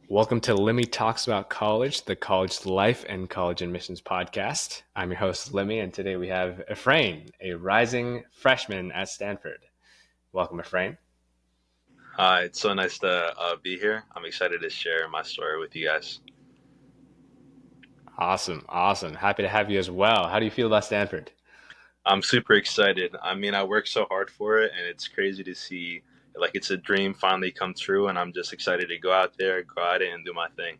Welcome to Limmy Talks About College, the college life and college admissions podcast. I'm your host, Limmy, and today we have Efrain, a rising freshman at Stanford. Welcome, Efrain. Hi, it's so nice to be here. I'm excited to share my story with you guys. Awesome. Happy to have you as well. How do you feel about Stanford? I'm super excited. I mean, I worked so hard for it, and it's crazy to see like it's a dream finally come true. And I'm just excited to go out there, go at it, and do my thing.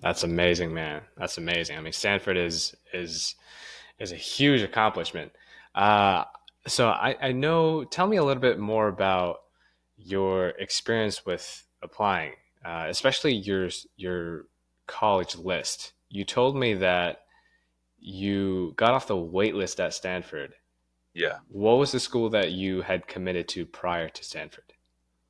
That's amazing, man. That's amazing. I mean, Stanford is a huge accomplishment. Uh, so I know. Tell me a little bit more about your experience with applying, especially your college list. You told me that you got off the wait list at Stanford. Yeah. What was the school that you had committed to prior to Stanford?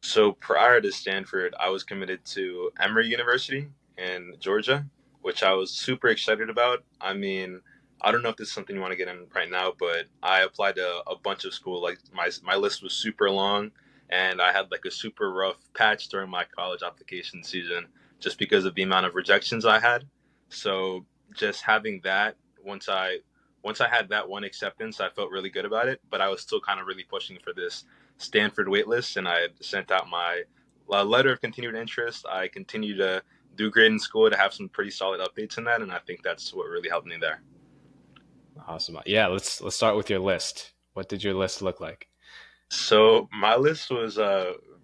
So prior to Stanford, I was committed to Emory University in Georgia, which I was super excited about. I mean, I don't know if this is something you want to get in right now, but I applied to a bunch of schools. Like my list was super long, and I had like a super rough patch during my college application season just because of the amount of rejections I had. So just having that once I had that one acceptance, I felt really good about it. But I was still kind of really pushing for this Stanford waitlist, and I had sent out my letter of continued interest. I continue to do great in school to have some pretty solid updates in that, and I think that's what really helped me there. Awesome. Yeah, let's start with your list. What did your list look like? So my list was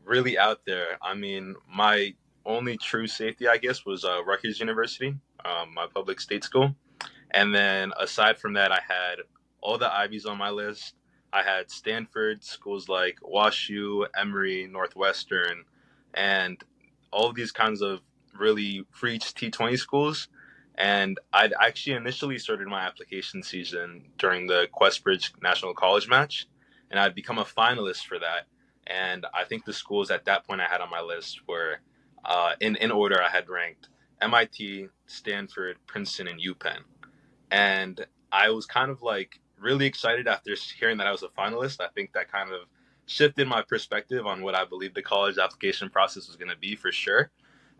really out there. I mean, my only true safety, I guess, was Rutgers University, my public state school. And then aside from that, I had all the Ivies on my list. I had Stanford, schools like WashU, Emory, Northwestern, and all of these kinds of really reached T20 schools. And I'd actually initially started my application season during the Questbridge National College match, and I'd become a finalist for that. And I think the schools at that point I had on my list were, in order I had ranked MIT, Stanford, Princeton, and UPenn. And I was kind of like really excited after hearing that I was a finalist. I think that kind of shifted my perspective on what I believe the college application process was going to be for sure.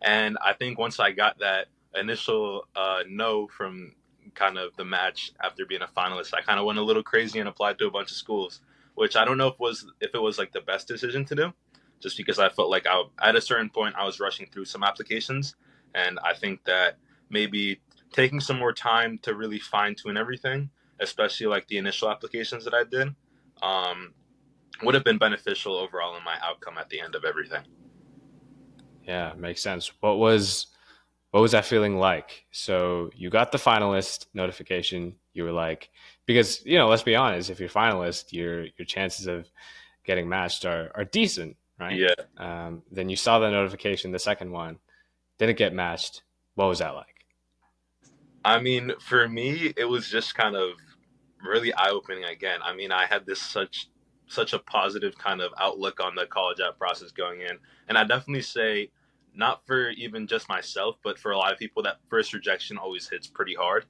And I think once I got that initial no from kind of the match after being a finalist, I kind of went a little crazy and applied to a bunch of schools, which I don't know if it was like the best decision to do, just because I felt like at a certain point I was rushing through some applications, and I think that maybe taking some more time to really fine tune everything, especially like the initial applications that I did, um, would have been beneficial overall in my outcome at the end of everything. Yeah, makes sense. What was that feeling like? So you got the finalist notification. You were like, because let's be honest, if you're finalist, your chances of getting matched are decent, right? Yeah. Then you saw the notification, the second one didn't get matched. What was that like? I mean, for me, it was just kind of really eye opening again. I mean, I had this such a positive kind of outlook on the college app process going in, and I definitely say, not for even just myself, but for a lot of people, that first rejection always hits pretty hard.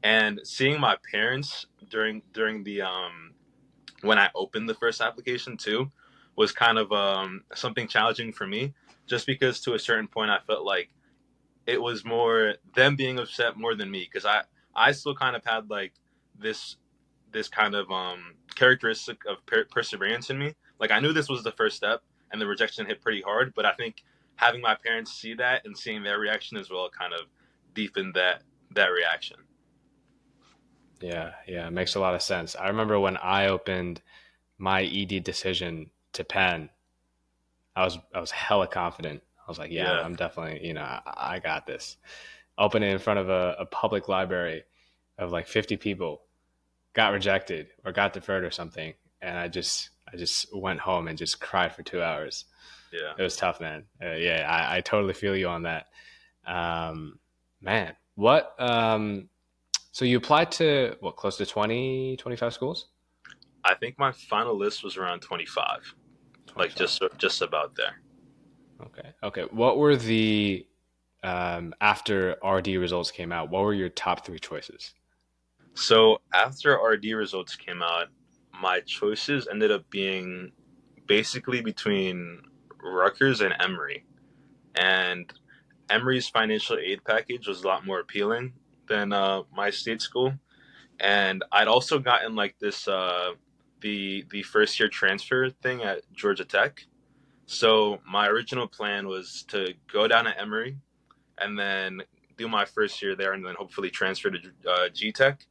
And seeing my parents during the when I opened the first application too was kind of something challenging for me, just because to a certain point I felt like it was more them being upset more than me, because I still kind of had like this this kind of characteristic of perseverance in me. Like I knew this was the first step, and the rejection hit pretty hard. But I think having my parents see that and seeing their reaction as well kind of deepened that reaction. Yeah, it makes a lot of sense. I remember when I opened my ED decision to Penn, I was hella confident. I was like, yeah, Yeah. I'm definitely, I got this. Opened it in front of a public library of like 50 people, got rejected or got deferred or something, and I just went home and just cried for 2 hours. Yeah. It was tough, man. Yeah, I totally feel you on that. Um, Man, what? So you applied to what, close to 20, 25 schools? I think my final list was around 25, like 25. just about there. Okay. What were the after RD results came out? What were your top three choices? So after RD results came out, my choices ended up being basically between Rutgers and Emory. and Emory's financial aid package was a lot more appealing than my state school. And I'd also gotten like this the first year transfer thing at Georgia Tech. So my original plan was to go down to Emory and then do my first year there, and then hopefully transfer to G Tech.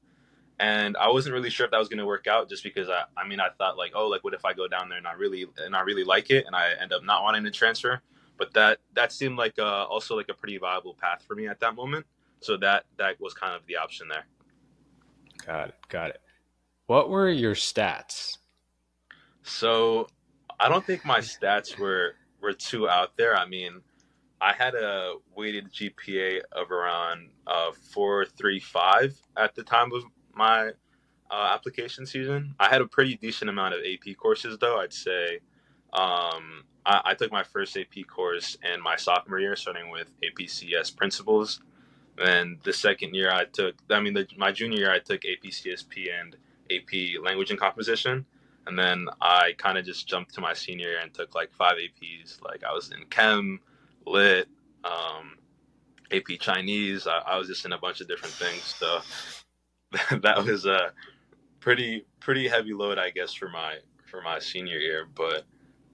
And I wasn't really sure if that was going to work out, just because I mean, I thought like, oh, like what if I go down there and I really like it, and I end up not wanting to transfer. But that seemed like also like a pretty viable path for me at that moment. So that was kind of the option there. Got it. Got it. What were your stats? So I don't think my stats were too out there. I mean, I had a weighted GPA of around 4.35 at the time of my application season. I had a pretty decent amount of AP courses, though. I'd say I took my first AP course in my sophomore year, starting with APCS principles. And the second year, my junior year, I took APCSP and AP language and composition. And then I kind of just jumped to my senior year and took like five APs. Like I was in chem, lit, AP Chinese. I was just in a bunch of different things. So that was a pretty heavy load, I guess, for my senior year. But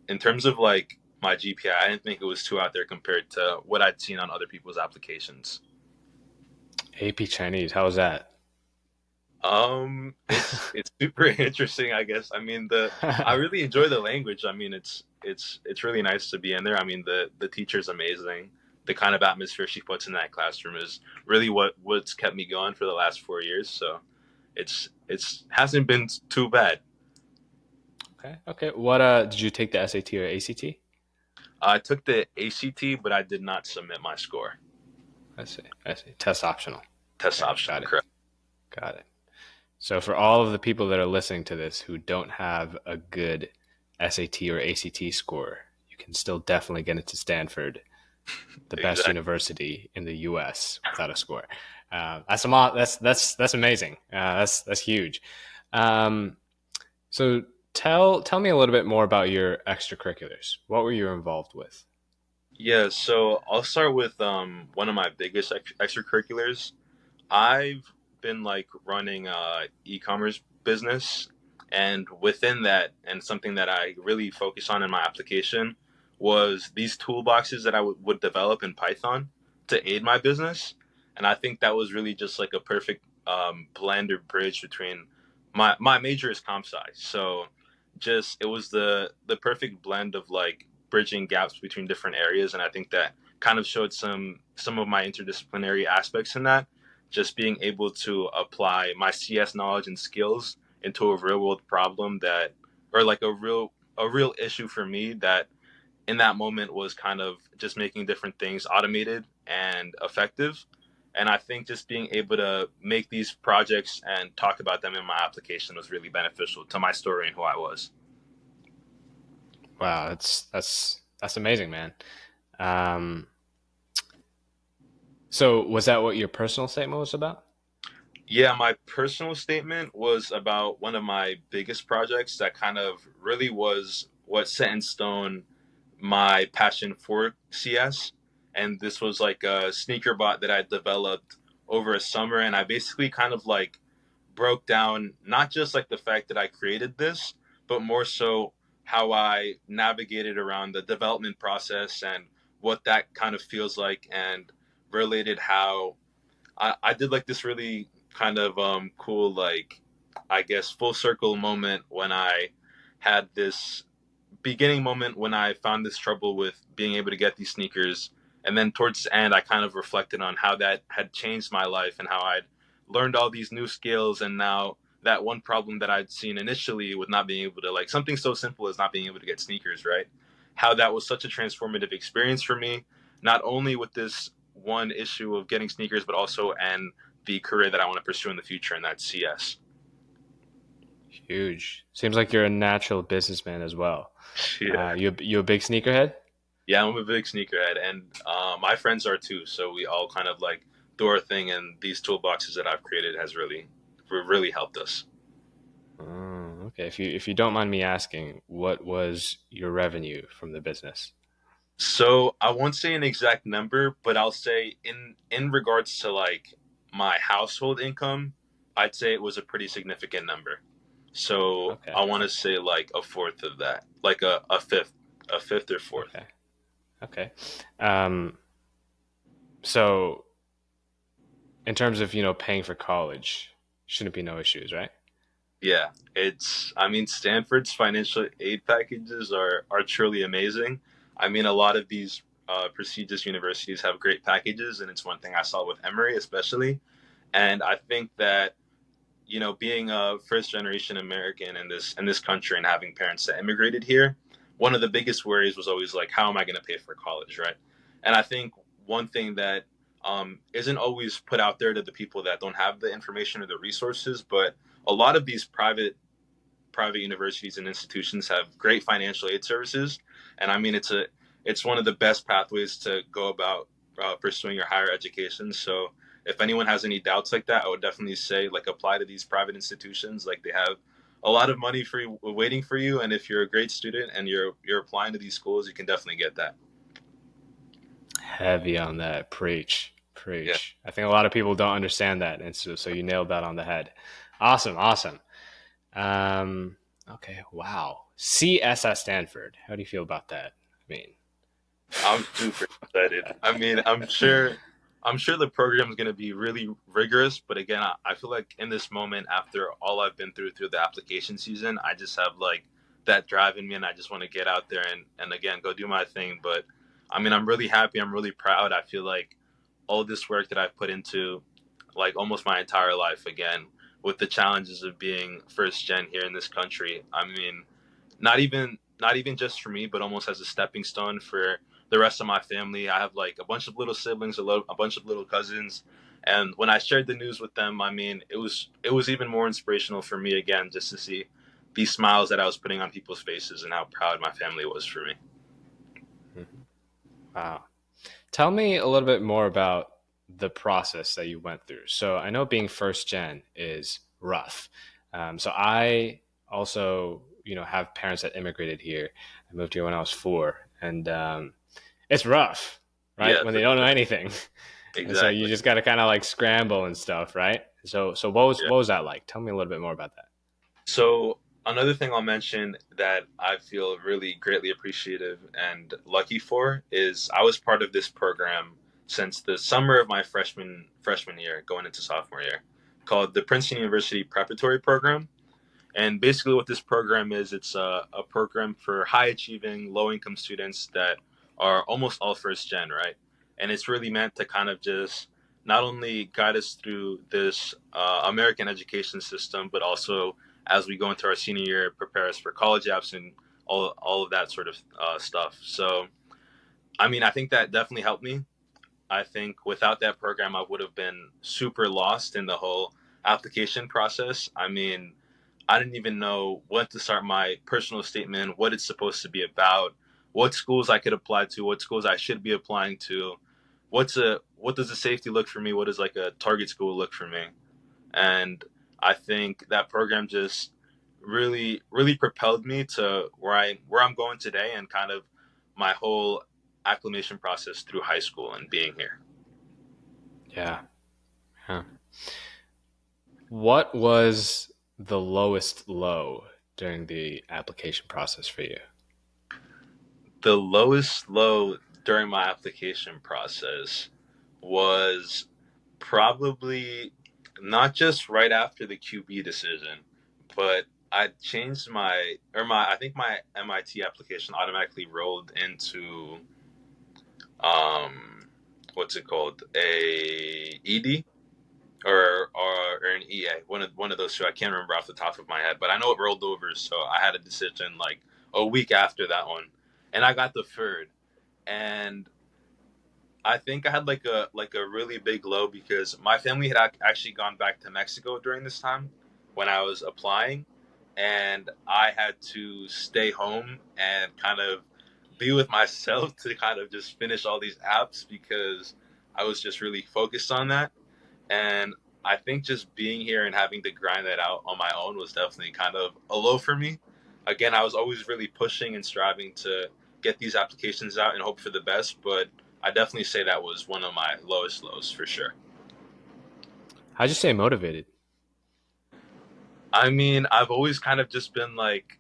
in terms of like my GPA, I didn't think it was too out there compared to what I'd seen on other people's applications. AP Chinese. How was that? It's super interesting, I guess. I mean, the I really enjoy the language. I mean, it's really nice to be in there. I mean, the teacher's amazing. The kind of atmosphere she puts in that classroom is really what's kept me going for the last 4 years. So it's hasn't been too bad. Okay. Okay. What did you take, the SAT or ACT? I took the ACT, but I did not submit my score. I see. I see. Test optional. Test Okay. optional, Got it. correct? Got it. So for all of the people that are listening to this who don't have a good SAT or ACT score, you can still definitely get into Stanford, the best Exactly. university in the U.S. without a score. That's amazing. That's huge. Um, so tell me a little bit more about your extracurriculars. What were you involved with? Yeah, so I'll start with one of my biggest extracurriculars. I've been like running e-commerce business, and within that, and something that I really focus on in my application was these toolboxes that I would develop in Python to aid my business. And I think that was really just like a perfect blend or bridge between my major is comp sci, so just it was the perfect blend of like bridging gaps between different areas, and I think that kind of showed some of my interdisciplinary aspects in that, just being able to apply my CS knowledge and skills into a real world problem that, or like a real issue for me that in that moment was kind of just making different things automated and effective. And I think just being able to make these projects and talk about them in my application was really beneficial to my story and who I was. Wow, that's amazing, man. Um, so was that what your personal statement was about? Yeah, my personal statement was about one of my biggest projects that kind of really was what set in stone my passion for CS. And this was like a sneaker bot that I developed over a summer. And I basically kind of like broke down not just like the fact that I created this, but more so how I navigated around the development process and what that kind of feels like, and related how I did like this really kind of cool, like I guess full circle moment when I had this beginning moment when I found this trouble with being able to get these sneakers. And then towards the end, I kind of reflected on how that had changed my life and how I'd learned all these new skills. And now that one problem that I'd seen initially with not being able to, like something so simple as not being able to get sneakers, right? How that was such a transformative experience for me, not only with this one issue of getting sneakers, but also and the career that I want to pursue in the future, and that's CS. Huge. Seems like you're a natural businessman as well. Yeah. You a big sneakerhead? Yeah, I'm a big sneakerhead, and my friends are too. So we all kind of like do our thing, and these toolboxes that I've created has really helped us. Okay. If you don't mind me asking, what was your revenue from the business? So I won't say an exact number, but I'll say in regards to like my household income, I'd say it was a pretty significant number. So Okay. I want to say like a fourth of that, like a fifth or fourth. Okay. Okay. Um, so in terms of, paying for college, shouldn't be no issues, right? Yeah, I mean, Stanford's financial aid packages are truly amazing. I mean, a lot of these prestigious universities have great packages, and it's one thing I saw with Emory, especially. And I think that being a first generation American in this country and having parents that immigrated here, one of the biggest worries was always like, how am I going to pay for college, right? And I think one thing that isn't always put out there to the people that don't have the information or the resources, but a lot of these private universities and institutions have great financial aid services, and I mean it's one of the best pathways to go about pursuing your higher education. So if anyone has any doubts like that, I would definitely say like apply to these private institutions. Like they have a lot of money for you waiting for you, and if you're a great student and you're applying to these schools, you can definitely get that. Heavy on that. Preach. Yeah. Preach. I think a lot of people don't understand that. And so you nailed that on the head. Awesome. Awesome. Um, okay. Wow. CS at Stanford. How do you feel about that? I mean, I'm super excited. I mean, I'm sure the program is going to be really rigorous, but again, I feel like in this moment, after all I've been through the application season, I just have like that drive in me, and I just want to get out there and again go do my thing. But I mean, I'm really happy. I'm really proud. I feel like all this work that I've put into like almost my entire life again with the challenges of being first gen here in this country. I mean, not even just for me, but almost as a stepping stone for the rest of my family. I have like a bunch of little siblings, a bunch of little cousins, and when I shared the news with them, I mean, it was even more inspirational for me again just to see these smiles that I was putting on people's faces and how proud my family was for me. wow. Tell me a little bit more about the process that you went through. So I know being first gen is rough. So I also, have parents that immigrated here. I moved here when I was 4, and it's rough, right? Yeah, When for they don't know sure. anything, and so you Exactly. just got to kind of like scramble and stuff, right? So Yeah. what was that like? Tell me a little bit more about that. So another thing I'll mention that I feel really greatly appreciative and lucky for is I was part of this program since the summer of my freshman year, going into sophomore year, called the Princeton University Preparatory Program. And basically, what this program is, it's a program for high achieving, low income students that are almost all first gen, right? And it's really meant to kind of just not only guide us through this American education system, but also as we go into our senior year, prepare us for college apps and all of that sort of stuff. So, I mean, I think that definitely helped me. I think without that program, I would have been super lost in the whole application process. I mean, I didn't even know what to start my personal statement, what it's supposed to be about, what schools I could apply to, what schools I should be applying to, what does a safety look for me, what does like a target school look for me, and I think that program just really propelled me to where I'm going today and kind of my whole acclimation process through high school and being here. Yeah. Huh. What was the lowest low during the application process for you? The lowest low during my application process was probably not just right after the QB decision, but I changed my I think my MIT application automatically rolled into um what's it called, a ED or an EA, one of those two. I can't remember off the top of my head, but I know it rolled over, so I had a decision like a week after that one, and I got deferred. And I think I had like a really big low because my family had actually gone back to Mexico during this time when I was applying, and I had to stay home and kind of be with myself to kind of just finish all these apps because I was just really focused on that. And I think just being here and having to grind that out on my own was definitely kind of a low for me. Again, I was always really pushing and striving to get these applications out and hope for the best. But I definitely say that was one of my lowest lows for sure. How'd you stay motivated? I mean, I've always kind of just been like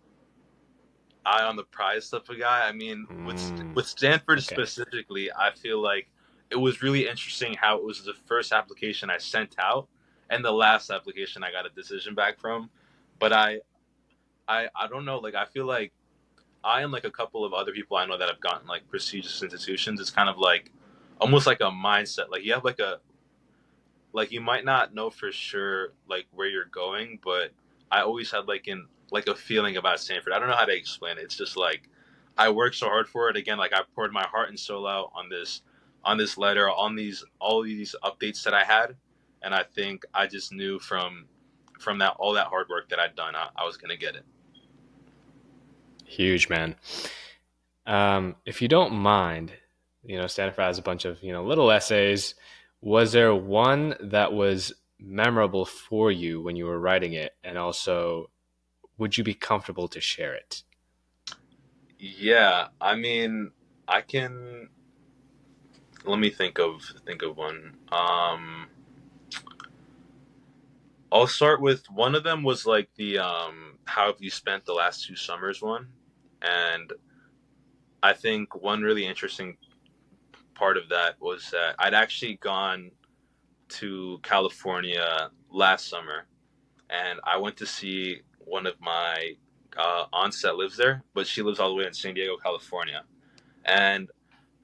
eye on the prize type of guy. I mean, Mm, with Stanford okay. specifically, I feel like it was really interesting how it was the first application I sent out and the last application I got a decision back from. But I don't know. Like I feel like I and like a couple of other people I know that have gotten like prestigious institutions. It's kind of like almost like a mindset. Like you have like you might not know for sure like where you're going, but I always had like a feeling about Stanford. I don't know how to explain it. It's just like I worked so hard for it. Again, like I poured my heart and soul out on this letter, on these all these updates that I had, and I think I just knew from that all that hard work that I'd done, I was gonna get it. Huge, man. If you don't mind, Stanford has a bunch of, little essays. Was there one that was memorable for you when you were writing it? And also, would you be comfortable to share it? Yeah, I mean, I can. Let me think of one. I'll start with one of them was like the how have you spent the last 2 summers one, and I think one really interesting part of that was that I'd actually gone to California last summer, and I went to see one of my aunts that lives there, but she lives all the way in San Diego, California, and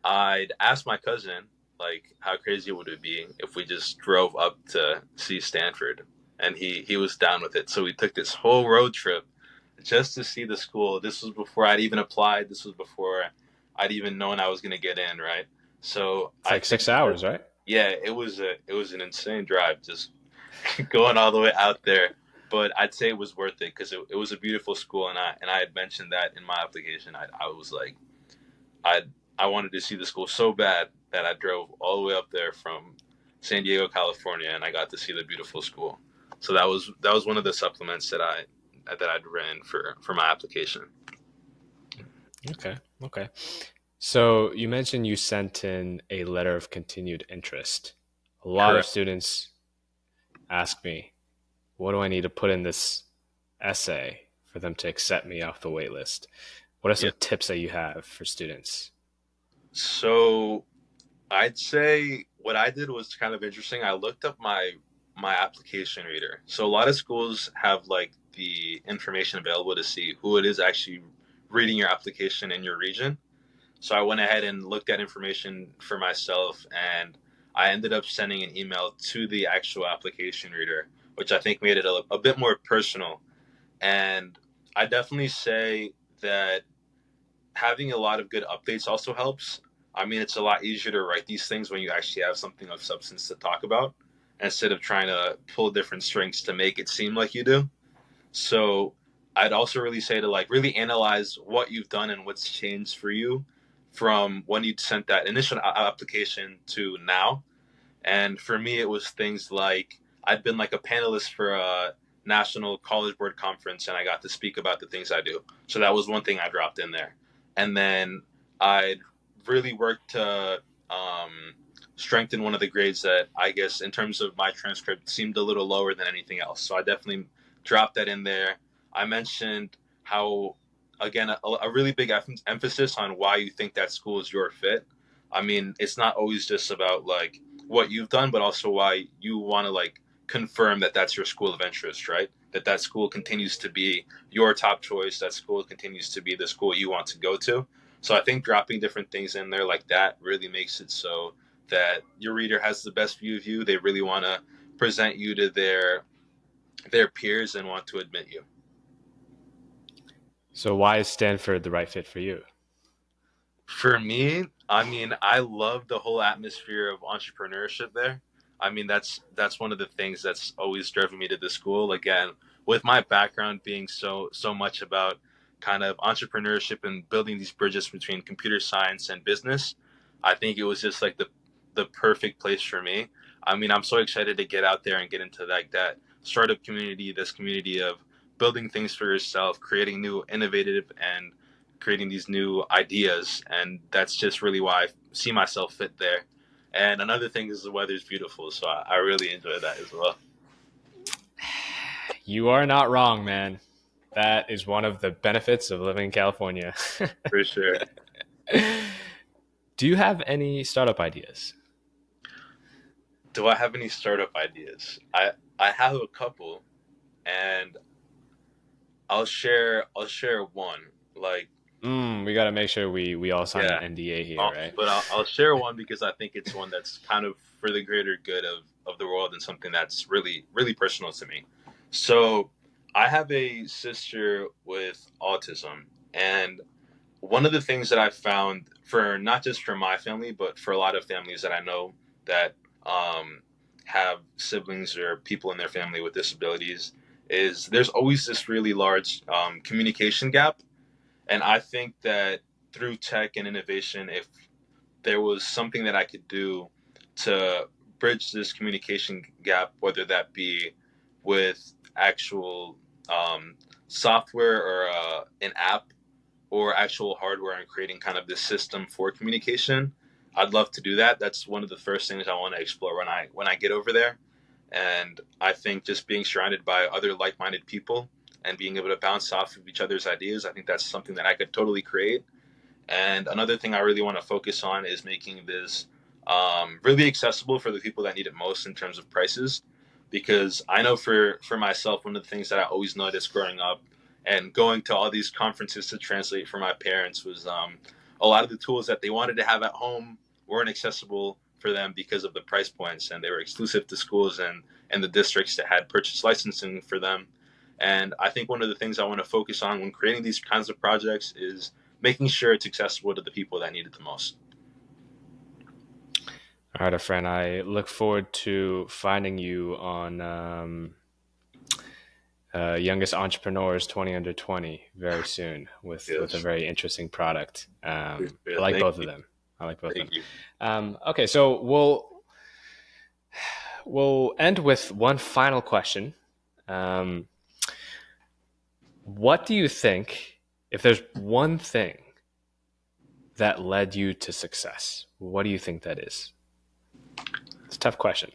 I'd asked my cousin, like, how crazy would it be if we just drove up to see Stanford? And he was down with it. So we took this whole road trip just to see the school. This was before I'd even applied. This was before I'd even known I was going to get in, right? So It's I like think, 6 hours, right? yeah, it was an insane drive just going all the way out there. But I'd say it was worth it because it was a beautiful school, and I had mentioned that in my application. I was like, I I wanted to see the school so bad that I drove all the way up there from San Diego, California, and I got to see the beautiful school. So that was one of the supplements that I'd written for my application. Okay. Okay. So you mentioned you sent in a letter of continued interest. A lot of Correct. students ask me, what do I need to put in this essay for them to accept me off the wait list? What are Yeah. some tips that you have for students? So I'd say what I did was kind of interesting. I looked up my application reader. So a lot of schools have like the information available to see who it is actually reading your application in your region. So I went ahead and looked at information for myself, and I ended up sending an email to the actual application reader, which I think made it a bit more personal. And I definitely say that having a lot of good updates also helps. I mean, it's a lot easier to write these things when you actually have something of substance to talk about instead of trying to pull different strings to make it seem like you do. So I'd also really say to like really analyze what you've done and what's changed for you from when you sent that initial application to now. And for me, it was things like I'd been like a panelist for a national college board conference, and I got to speak about the things I do. So that was one thing I dropped in there. And then I'd really worked to strengthen one of the grades that I guess, in terms of my transcript, seemed a little lower than anything else. So I definitely dropped that in there. I mentioned how, again, a really big emphasis on why you think that school is your fit. I mean, it's not always just about like what you've done, but also why you want to like confirm that that's your school of interest, right? That school continues to be your top choice. That school continues to be the school you want to go to. So I think dropping different things in there like that really makes it so that your reader has the best view of you. They really want to present you to their peers and want to admit you. So why is Stanford the right fit for you? For me, I mean, I love the whole atmosphere of entrepreneurship there. I mean, that's one of the things that's always driven me to the school. Again, with my background being so much about kind of entrepreneurship and building these bridges between computer science and business, I think it was just like the perfect place for me. I mean, I'm so excited to get out there and get into like that startup community, this community of building things for yourself, creating new innovative and creating these new ideas, and that's just really why I see myself fit there. And another thing is the weather's beautiful, so I really enjoy that as well. You are not wrong, man. That is one of the benefits of living in California. For sure. Do you have any startup ideas? Do I have any startup ideas? I have a couple, and I'll share one. Like, We got to make sure we all sign an yeah, NDA here, right? but I'll share one because I think it's one that's kind of for the greater good of the world and something that's really really personal to me. So I have a sister with autism, and one of the things that I found for not just for my family, but for a lot of families that I know that um, have siblings or people in their family with disabilities is there's always this really large communication gap. And I think that through tech and innovation, if there was something that I could do to bridge this communication gap, whether that be with actual software or an app or actual hardware and creating kind of this system for communication, I'd love to do that. That's one of the first things I want to explore when I get over there. And I think just being surrounded by other like-minded people and being able to bounce off of each other's ideas, I think that's something that I could totally create. And another thing I really want to focus on is making this really accessible for the people that need it most in terms of prices. Because I know for myself, one of the things that I always noticed growing up and going to all these conferences to translate for my parents was a lot of the tools that they wanted to have at home weren't accessible for them because of the price points, and they were exclusive to schools and the districts that had purchased licensing for them. And I think one of the things I want to focus on when creating these kinds of projects is making sure it's accessible to the people that need it the most. All right, Efrain. I look forward to finding you on Youngest Entrepreneurs 20 Under 20 very soon with a Yes. very interesting product. I Yeah, like thank both of you. them. I like both of Thank them. you. Okay, so we'll end with one final question. Um, what do you think, if there's one thing that led you to success, what do you think that is? It's a tough question.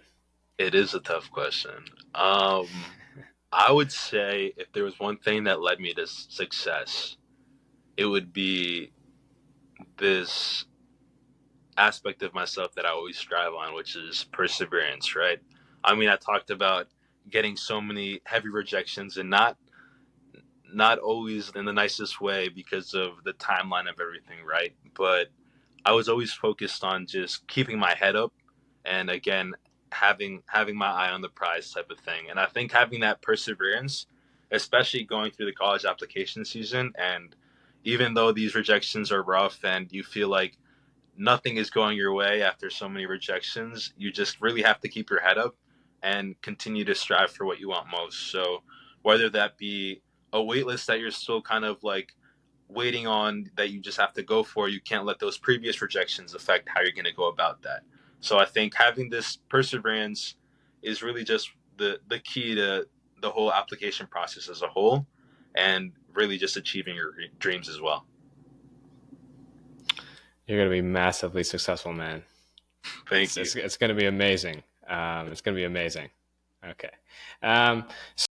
It is a tough question. I would say if there was one thing that led me to success, it would be this aspect of myself that I always strive on, which is perseverance, right? I mean, I talked about getting so many heavy rejections and not always in the nicest way because of the timeline of everything, right? But I was always focused on just keeping my head up and again having my eye on the prize type of thing. And I think having that perseverance, especially going through the college application season, and even though these rejections are rough and you feel like nothing is going your way after so many rejections, you just really have to keep your head up and continue to strive for what you want most. So whether that be a waitlist that you're still kind of like waiting on that you just have to go for, you can't let those previous rejections affect how you're going to go about that. So I think having this perseverance is really just the key to the whole application process as a whole, and really just achieving your dreams as well. You're going to be massively successful, man. Thank you. It's going to be amazing. It's going to be amazing. Okay. Um,